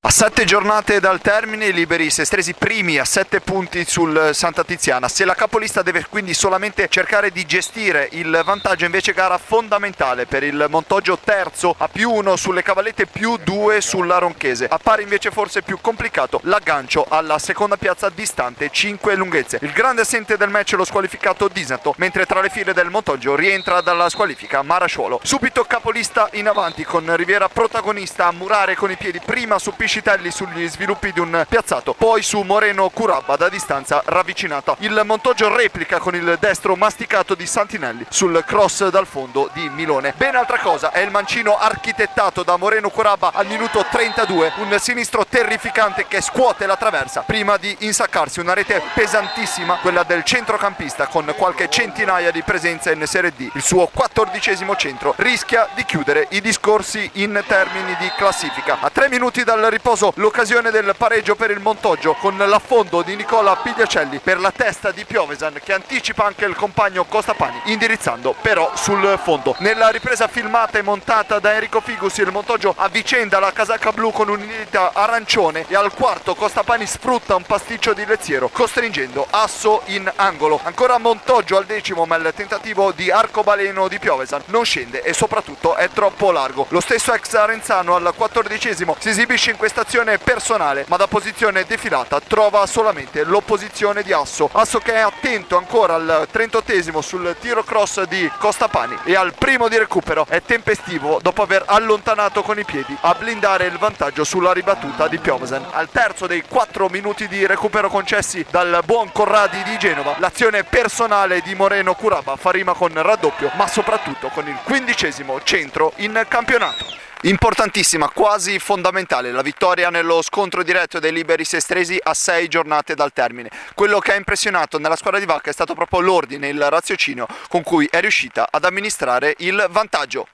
A 7 giornate dal termine, i liberi sestresi primi a 7 punti sul Santa Tiziana. Se la capolista deve quindi solamente cercare di gestire il vantaggio, invece gara fondamentale per il Montoggio, terzo a +1 sulle cavallette, +2 sulla Ronchese. Appare invece forse più complicato l'aggancio alla seconda piazza distante 5 lunghezze. Il grande assente del match è lo squalificato Disanto, mentre tra le file del Montoggio rientra dalla squalifica Marasciuolo. Subito capolista in avanti, con Riviera protagonista a murare con i piedi prima su Piscitelli sugli sviluppi di un piazzato, poi su Moreno Curabba da distanza ravvicinata. Il Montoggio replica con il destro masticato di Santinelli sul cross dal fondo di Milone. Ben altra cosa è il mancino architettato da Moreno Curabba al minuto 32, un sinistro terrificante che scuote la traversa prima di insaccarsi una rete pesantissima, quella del centrocampista, con qualche centinaia di presenze in Serie D. Il suo 14° centro rischia di chiudere i discorsi in termini di classifica. A 3 minuti dal riposo l'occasione del pareggio per il Montoggio, con l'affondo di Nicola Pigliacelli per la testa di Piovesan, che anticipa anche il compagno Costapani, indirizzando però sul fondo. Nella ripresa filmata e montata da Enrico Figus, il Montoggio avvicenda la casacca blu con un'inedita arancione e al quarto Costapani sfrutta un pasticcio di Lezziero, costringendo Asso in angolo. Ancora Montoggio al 10°, ma il tentativo di arcobaleno di Piovesan non scende e soprattutto è troppo largo. Lo stesso ex Arenzano al 14° si esibisce in questa azione personale, ma da posizione defilata trova solamente l'opposizione di Asso che è attento ancora al 38° sul tiro cross di Costapani, e al primo di recupero è tempestivo dopo aver allontanato con i piedi a blindare il vantaggio sulla ribattuta di Piovesan. Al terzo dei 4 minuti di recupero concessi dal buon Corradi di Genova, l'azione personale di Moreno Curabba fa rima con raddoppio, ma soprattutto con il 15° centro in campionato. Importantissima, quasi fondamentale, la vittoria nello scontro diretto dei liberi sestresi a 6 giornate dal termine. Quello che ha impressionato nella squadra di Vacca è stato proprio l'ordine, il raziocinio con cui è riuscita ad amministrare il vantaggio.